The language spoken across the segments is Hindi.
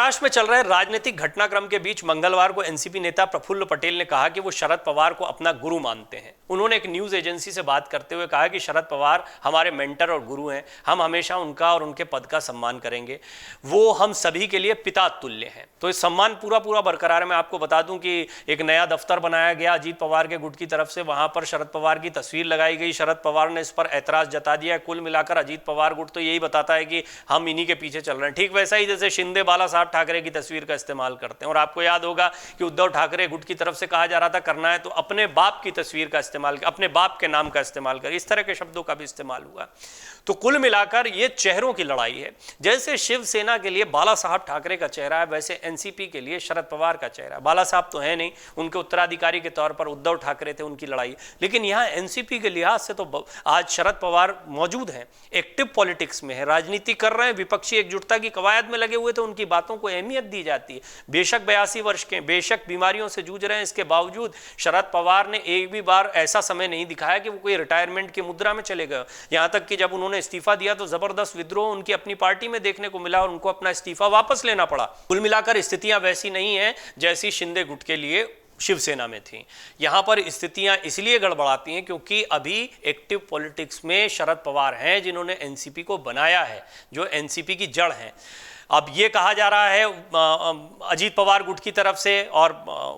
महाराष्ट्र में चल रहे राजनीतिक घटनाक्रम के बीच मंगलवार को एनसीपी नेता प्रफुल्ल पटेल ने कहा कि वो शरद पवार को अपना गुरु मानते हैं। उन्होंने एक न्यूज एजेंसी से बात करते हुए कहा कि शरद पवार हमारे मेंटर और गुरु हैं, हम हमेशा उनका और उनके पद का सम्मान करेंगे, वो हम सभी के लिए पिता तुल्य हैं। तो इस सम्मान पूरा बरकरार है। मैं आपको बता दूं कि एक नया दफ्तर बनाया गया अजीत पवार के गुट की तरफ से, वहां पर शरद पवार की तस्वीर लगाई गई। शरद पवार ने इस पर ऐतराज जता दिया। कुल मिलाकर अजीत पवार गुट तो यही बताता है कि हम इन्हीं के पीछे चल रहे हैं। ठीक वैसा ही जैसे शिंदे बाला साहब ठाकरे की तस्वीर का इस्तेमाल करते हैं। और आपको याद होगा कि उद्धव ठाकरे गुट की तरफ से कहा जा रहा था करना है तो अपने बाप की तस्वीर का इस्तेमाल, अपने बाप के नाम का इस्तेमाल कर, इस तरह के शब्दों का भी इस्तेमाल हुआ। तो कुल मिलाकर ये चेहरों की लड़ाई है। जैसे शिवसेना के लिए बाला साहब ठाकरे का चेहरा है, वैसे एनसीपी के लिए शरद पवार का चेहरा है। बाला साहब तो है नहीं, उनके उत्तराधिकारी के तौर पर उद्धव ठाकरे थे, उनकी लड़ाई। लेकिन यहां एनसीपी के लिहाज से तो आज शरद पवार मौजूद हैं, एक्टिव पॉलिटिक्स में है, राजनीति कर रहे हैं, विपक्षी एकजुटता की कवायद में लगे हुए, तो उनकी बातों को अहमियत दी जाती है। बेशक 82 वर्ष के, बेशक बीमारियों से जूझ रहे हैं, इसके बावजूद शरद पवार ने एक भी बार ऐसा समय नहीं दिखाया कि वो कोई रिटायरमेंट की मुद्रा में चले गए। यहां तक कि जब उन्होंने इस्तीफा दिया तो जबरदस्त विद्रोह उनकी अपनी पार्टी में देखने को मिला और उनको अपना इस्तीफा वापस लेना पड़ा। कुल मिलाकर स्थितियां वैसी नहीं है जैसी शिंदे गुट के लिए शिवसेना में थी। यहां पर स्थितियां इसलिए गड़बड़ाती हैं क्योंकि अभी एक्टिव पॉलिटिक्स में शरद पवार हैं, जिन्होंने एनसीपी को बनाया है, जो एनसीपी की जड़ है। अब ये कहा जा रहा है अजीत पवार गुट की तरफ से, और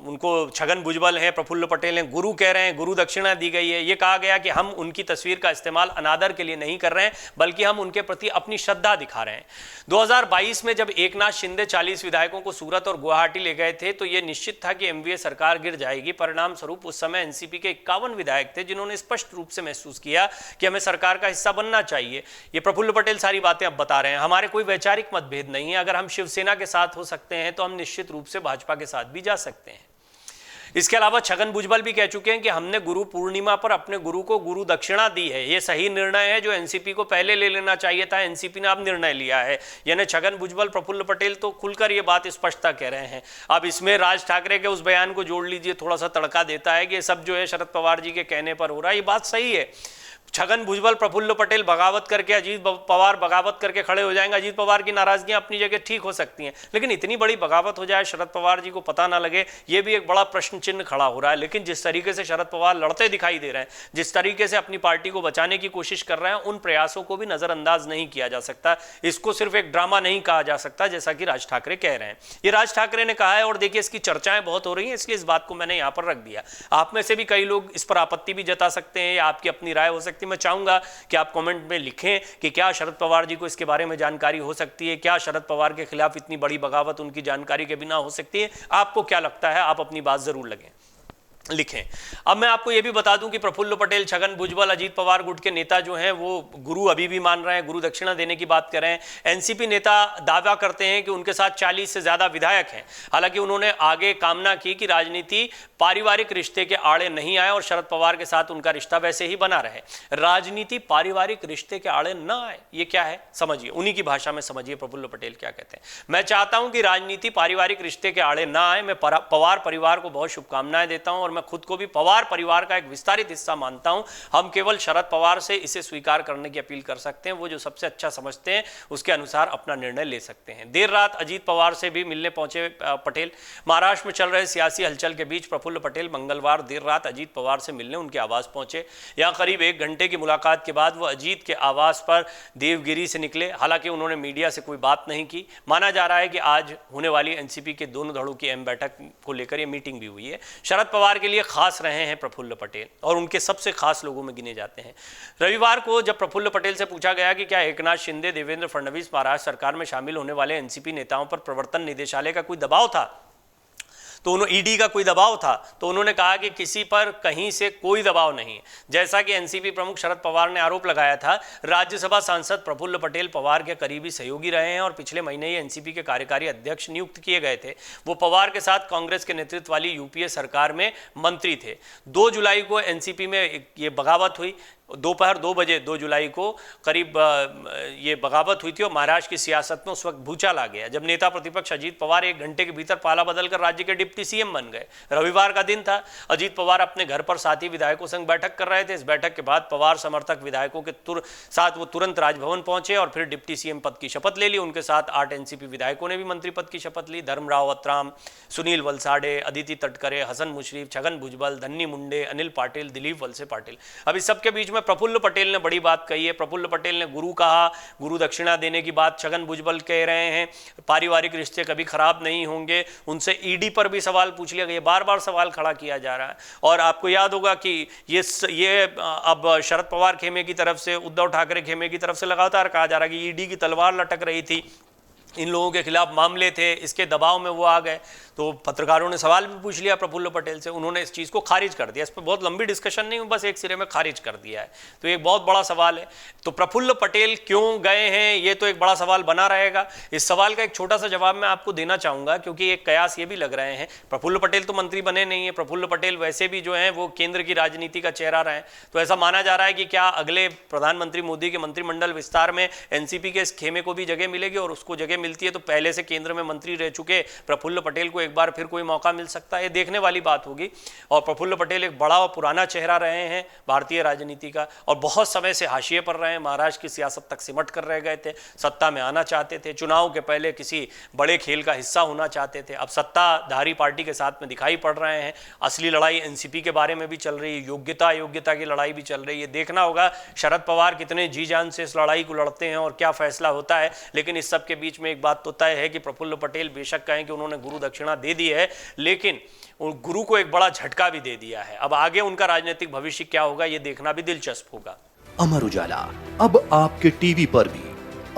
उनको छगन भुजबल हैं, प्रफुल्ल पटेल हैं, गुरु कह रहे हैं, गुरु दक्षिणा दी गई है। ये कहा गया कि हम उनकी तस्वीर का इस्तेमाल अनादर के लिए नहीं कर रहे हैं, बल्कि हम उनके प्रति अपनी श्रद्धा दिखा रहे हैं। 2022 में जब एकनाथ शिंदे 40 विधायकों को सूरत और गुवाहाटी ले गए थे तो ये निश्चित था कि एमवीए सरकार गिर जाएगी। परिणाम स्वरूप उस समय एनसीपी के 51 विधायक थे जिन्होंने स्पष्ट रूप से महसूस किया कि हमें सरकार का हिस्सा बनना चाहिए। ये प्रफुल्ल पटेल सारी बातें अब बता रहे हैं। हमारे कोई वैचारिक मतभेद नहीं है। अगर हम शिवसेना के साथ हो सकते हैं तो हम निश्चित रूप से भाजपा के साथ भी जा सकते हैं। इसके अलावा छगन भुजबल भी कह चुके हैं कि हमने गुरु पूर्णिमा पर अपने गुरु को गुरु दक्षिणा दी है। यह सही निर्णय है जो एनसीपी को पहले ले लेना चाहिए था। एनसीपी ने अब निर्णय लिया है। यानी छगन भुजबल, प्रफुल्ल पटेल तो खुलकर यह बात स्पष्टता कह रहे हैं। अब इसमें राज ठाकरे के उस बयान को जोड़ लीजिए, थोड़ा सा तड़का देता है कि ये सब जो है शरद पवार जी के कहने पर हो रहा है। ये बात सही है। छगन भुजबल, प्रफुल्ल पटेल बगावत करके, अजीत पवार बगावत करके खड़े हो जाएंगे। अजीत पवार की नाराजगियां अपनी जगह ठीक हो सकती हैं, लेकिन इतनी बड़ी बगावत हो जाए शरद पवार जी को पता ना लगे, ये भी एक बड़ा प्रश्न चिन्ह खड़ा हो रहा है। लेकिन जिस तरीके से शरद पवार लड़ते दिखाई दे रहे हैं, जिस तरीके से अपनी पार्टी को बचाने की कोशिश कर रहे हैं, उन प्रयासों को भी नजरअंदाज नहीं किया जा सकता। इसको सिर्फ एक ड्रामा नहीं कहा जा सकता, जैसा कि राज ठाकरे कह रहे हैं। ये राज ठाकरे ने कहा है और देखिए इसकी चर्चाएं बहुत हो रही हैं, इसलिए इस बात को मैंने यहां पर रख दिया। आप में से भी कई लोग इस पर आपत्ति भी जता सकते हैं या आपकी अपनी राय हो सकती है। मैं चाहूंगा कि आप कमेंट में लिखें कि क्या शरद पवार जी को इसके बारे में जानकारी हो सकती है, क्या शरद पवार के खिलाफ इतनी बड़ी बगावत उनकी जानकारी के बिना हो सकती है। आपको क्या लगता है, आप अपनी बात जरूर लिखें। अब मैं आपको यह भी बता दूं कि प्रफुल्ल पटेल, छगन भुजबल, अजीत पवार गुट के नेता जो हैं वो गुरु अभी भी मान रहे हैं, गुरु दक्षिणा देने की बात कर रहे हैं। एनसीपी नेता दावा करते हैं कि उनके साथ 40 से ज्यादा विधायक हैं। हालांकि उन्होंने आगे कामना की कि राजनीति पारिवारिक रिश्ते के आड़े नहीं आए और शरद पवार के साथ उनका रिश्ता वैसे ही बना रहे। राजनीति पारिवारिक रिश्ते के आड़े ना आए, ये क्या है समझिए, उन्हीं की भाषा में समझिए प्रफुल्ल पटेल क्या कहते हैं। मैं चाहता हूं कि राजनीति पारिवारिक रिश्ते के आड़े ना आए। मैं पवार परिवार को बहुत शुभकामनाएं देता हूं और मैं खुद को भी पवार परिवार का एक विस्तारित हिस्सा मानता हूं। हम केवल शरद पवार से इसे स्वीकार करने की अपील कर सकते हैं। वो जो सबसे अच्छा समझते हैं उसके अनुसार अपना निर्णय ले सकते हैं। देर रात अजीत पवार से भी मिलने पहुंचे पटेल। महाराष्ट्र में चल रहे सियासी हलचल के बीच प्रफुल्ल पटेल मंगलवार देर रात अजीत पवार से मिलने उनके आवास पहुंचे। यहां करीब 1 घंटे की मुलाकात के बाद वो अजीत के आवास पर देवगिरी से निकले। हालांकि उन्होंने मीडिया से कोई बात नहीं की। माना जा रहा है कि आज होने वाली एनसीपी के दोनों धड़ों की अहम बैठक को लेकर यह मीटिंग भी हुई है। शरद पवार के लिए खास रहे हैं प्रफुल्ल पटेल और उनके सबसे खास लोगों में गिने जाते हैं। रविवार को जब प्रफुल्ल पटेल से पूछा गया कि क्या एकनाथ शिंदे, देवेंद्र फडणवीस महाराष्ट्र सरकार में शामिल होने वाले एनसीपी नेताओं पर प्रवर्तन निदेशालय का कोई दबाव था, तो ईडी का कोई दबाव था, तो उन्होंने कहा कि किसी पर कहीं से कोई दबाव नहीं। जैसा कि एनसीपी प्रमुख शरद पवार ने आरोप लगाया था, राज्यसभा सांसद प्रफुल्ल पटेल पवार के करीबी सहयोगी रहे हैं और पिछले महीने ही एनसीपी के कार्यकारी अध्यक्ष नियुक्त किए गए थे। वो पवार के साथ कांग्रेस के नेतृत्व वाली यूपीए सरकार में मंत्री थे। 2 जुलाई को एनसीपी में ये बगावत हुई। दोपहर 2 बजे 2 जुलाई को करीब ये बगावत हुई थी और महाराष्ट्र की सियासत में उस वक्त भूचाल आ गया जब नेता प्रतिपक्ष अजीत पवार 1 घंटे के भीतर पाला बदलकर राज्य के डिप्टी सीएम बन गए। रविवार का दिन था। अजीत पवार अपने घर पर साथी विधायकों संग बैठक कर रहे थे। इस बैठक के बाद पवार समर्थक विधायकों के साथ वो तुरंत राजभवन पहुंचे और फिर डिप्टी सीएम पद की शपथ ले ली। उनके साथ 8 एनसीपी विधायकों ने भी मंत्री पद की शपथ ली। धर्मराव अत्राम, सुनील वलसाडे, अदिति तटकरे, हसन मुशरीफ, छगन भुजबल, धन्नी मुंडे, अनिल पाटिल, दिलीप वलसे पाटिल। अब इस सबके बीच में प्रफुल्ल पटेल ने बड़ी बात कही है। प्रफुल्ल पटेल ने गुरु कहा, गुरु दक्षिणा देने की बात छगन भुजबल कह रहे हैं, पारिवारिक रिश्ते कभी खराब नहीं होंगे। उनसे ईडी पर भी सवाल पूछ लिया गया, बार बार सवाल खड़ा किया जा रहा है। और आपको याद होगा कि ये अब शरद पवार खेमे की तरफ से, उद्धव ठाकरे खेमे की तरफ से लगातार कहा जा रहा है कि ईडी की तलवार लटक रही थी, इन लोगों के खिलाफ मामले थे, इसके दबाव में वो आ गए। तो पत्रकारों ने सवाल भी पूछ लिया प्रफुल्ल पटेल से, उन्होंने इस चीज़ को खारिज कर दिया। इस पर बहुत लंबी डिस्कशन नहीं हुई, बस एक सिरे में खारिज कर दिया है। तो एक बहुत बड़ा सवाल है। तो प्रफुल्ल पटेल क्यों गए हैं, ये तो एक बड़ा सवाल बना रहेगा। इस सवाल का एक छोटा सा जवाब मैं आपको देना चाहूँगा, क्योंकि एक कयास ये भी लग रहे हैं, प्रफुल्ल पटेल तो मंत्री बने नहीं है, प्रफुल्ल पटेल वैसे भी जो है वो केंद्र की राजनीति का चेहरा रहे। तो ऐसा माना जा रहा है कि क्या अगले प्रधानमंत्री मोदी के मंत्रिमंडल विस्तार में एनसीपी के इस खेमे को भी जगह मिलेगी, और उसको जगह मिलती है तो पहले से केंद्र में मंत्री रह चुके प्रफुल्ल पटेल को एक बार फिर कोई मौका मिल सकता है। ये देखने वाली बात होगी। और प्रफुल्ल पटेल एक बड़ा और पुराना चेहरा रहे हैं भारतीय राजनीति का, और बहुत समय से हाशिए पर रहे हैं। महाराष्ट्र की सियासत तक सिमट कर रह गए थे, सत्ता में आना चाहते थे, चुनाव के पहले किसी बड़े खेल का हिस्सा होना चाहते थे। अब सत्ताधारी पार्टी के साथ में दिखाई पड़ रहे हैं। असली लड़ाई एनसीपी के बारे में भी चल रही है, योग्यता अयोग्यता की लड़ाई भी चल रही है। देखना होगा शरद पवार कितने जी जान से इस लड़ाई को लड़ते हैं और क्या फैसला होता है। लेकिन इस सब के बीच में एक बात तो तय है कि प्रफुल्ल पटेल बेशक कहें कि उन्होंने गुरु दक्षिणा दे दी है, लेकिन गुरु को एक बड़ा झटका भी दे दिया है। अब आगे उनका राजनीतिक भविष्य क्या होगा, यह देखना भी दिलचस्प होगा। अमर उजाला अब आपके टीवी पर भी।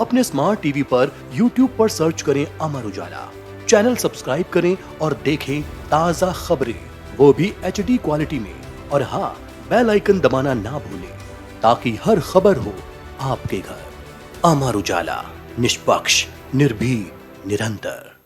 अपने स्मार्ट टीवी पर YouTube पर सर्च करें अमर उजाला, चैनल सब्सक्राइब करें और देखें ताजा खबरें, वो भी HD क्वालिटी में। और हाँ, बेल आइकन दबाना ना भूलें ताकि हर खबर हो आपके घर। अमर उजाला, निष्पक्ष, निर्भीक, निरंतर।